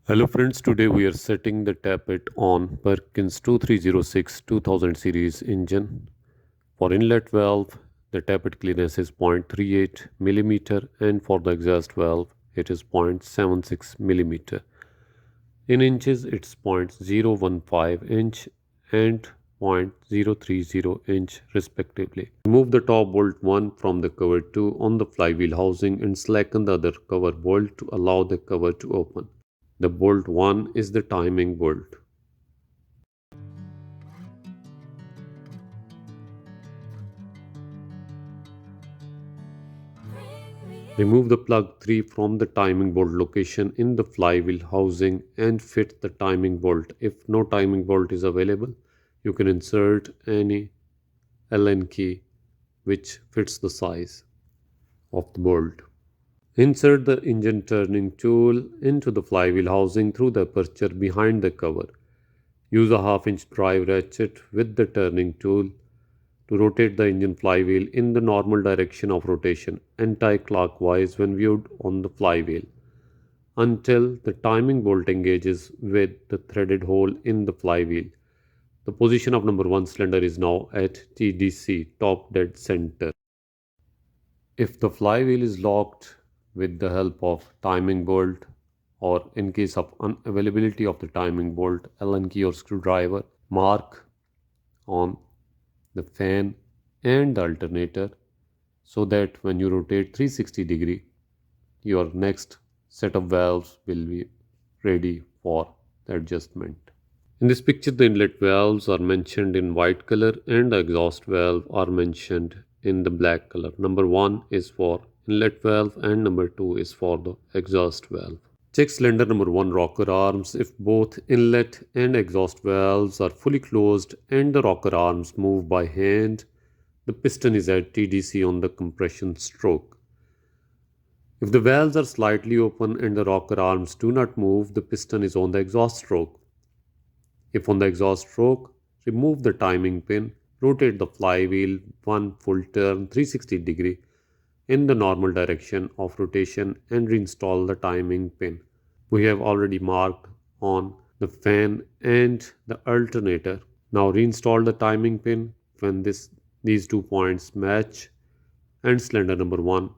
Hello friends, today we are setting the tappet on Perkins 2306 2000 series engine. For inlet valve, the tappet clearance is 0.38 mm and for the exhaust valve it is 0.76 mm. In inches it's 0.015 inch and 0.030 inch respectively. Remove the top bolt 1 from the cover 2 on the flywheel housing and slacken the other cover bolt to allow the cover to open. The bolt 1 is the timing bolt. Remove the plug 3 from the timing bolt location in the flywheel housing and fit the timing bolt. If no timing bolt is available, you can insert any Allen key which fits the size of the bolt. Insert the engine turning tool into the flywheel housing through the aperture behind the cover. Use a half-inch drive ratchet with the turning tool to rotate the engine flywheel in the normal direction of rotation anti-clockwise when viewed on the flywheel until the timing bolt engages with the threaded hole in the flywheel. The position of number 1 cylinder is now at TDC, top dead center. If the flywheel is locked with the help of timing bolt, or in case of unavailability of the timing bolt, Allen key or screwdriver, mark on the fan and the alternator so that when you rotate 360 degree, your next set of valves will be ready for the adjustment. In this picture, the inlet valves are mentioned in white color and the exhaust valve are mentioned in the black color. Number 1 is for inlet valve and number 2 is for the exhaust valve. Check cylinder number 1 rocker arms. If both inlet and exhaust valves are fully closed and the rocker arms move by hand, the piston is at TDC on the compression stroke. If the valves are slightly open and the rocker arms do not move, the piston is on the exhaust stroke. If on the exhaust stroke, remove the timing pin, rotate the flywheel one full turn 360 degree in the normal direction of rotation and reinstall the timing pin. We have already marked on the fan and the alternator. Now reinstall the timing pin when these 2 points match and cylinder number 1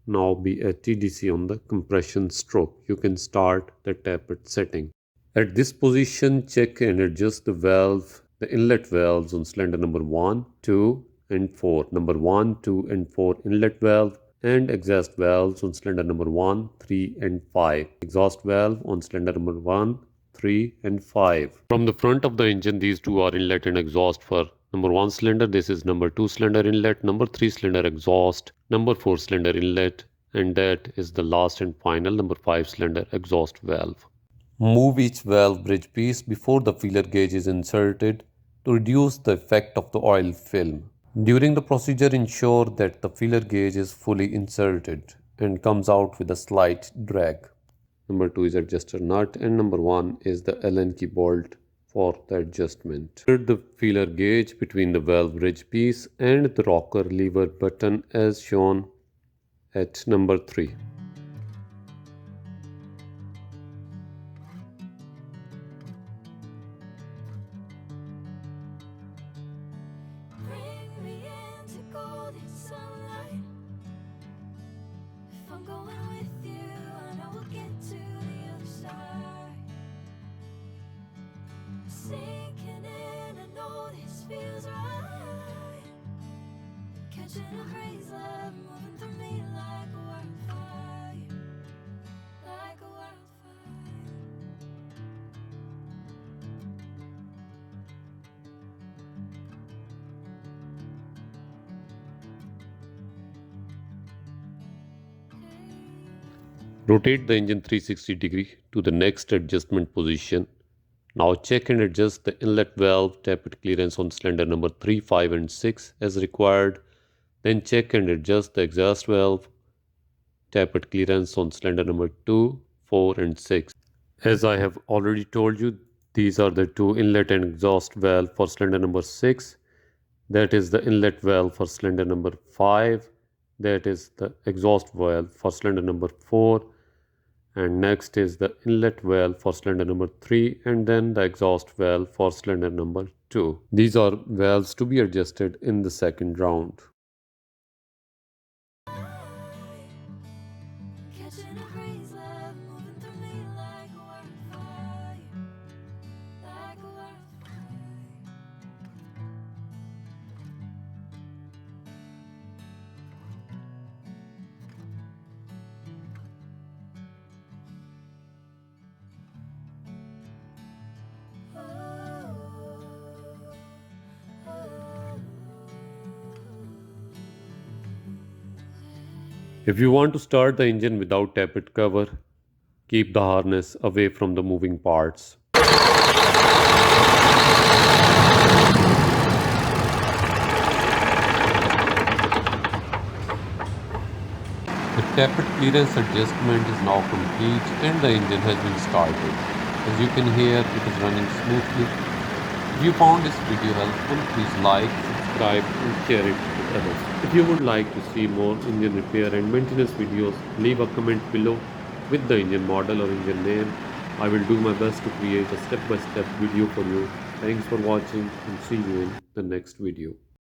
now be at TDC on the compression stroke. You can start the tappet setting. At this position, check and adjust the inlet valves on cylinder number 1, 2 and 4. Number 1, 2 and 4 inlet valve and exhaust valves on cylinder number 1, 3 and 5. Exhaust valve on cylinder number 1, 3 and 5. From the front of the engine, these two are inlet and exhaust for number 1 cylinder. This is number 2 cylinder inlet, number 3 cylinder exhaust, number 4 cylinder inlet, and that is the last and final number 5 cylinder exhaust valve. Move each valve bridge piece before the feeler gauge is inserted to reduce the effect of the oil film. During the procedure, ensure that the feeler gauge is fully inserted and comes out with a slight drag. Number 2 is adjuster nut and number 1 is the Allen key bolt for the adjustment. Insert the feeler gauge between the valve bridge piece and the rocker lever button as shown at number 3. Bring me into golden sunlight. If I'm going with you, I know we'll get to the other side. Sinking in, I know this feels right. Catching a breeze, love moving through me like a wildfire, like a wildfire. Rotate the engine 360 degree to the next adjustment position. Now check and adjust the inlet valve tappet clearance on cylinder number 3, 5 and 6 as required. Then check and adjust the exhaust valve tappet clearance on cylinder number 2, 4 and 6. As I have already told you, these are the two inlet and exhaust valve for cylinder number 6. That is the inlet valve for cylinder number 5. That is the exhaust valve for cylinder number 4. And next is the inlet valve for cylinder number 3 and then the exhaust valve for cylinder number 2. These are valves to be adjusted in the second round. Catching a breeze, love moving through me like a wildfire, like a wildfire. If you want to start the engine without tappet cover, keep the harness away from the moving parts. The tappet clearance adjustment is now complete and the engine has been started. As you can hear, it is running smoothly. If you found this video helpful, please like, subscribe and share it with others. If you would like to see more engine repair and maintenance videos, leave a comment below with the engine model or engine name. I will do my best to create a step-by-step video for you. Thanks for watching and see you in the next video.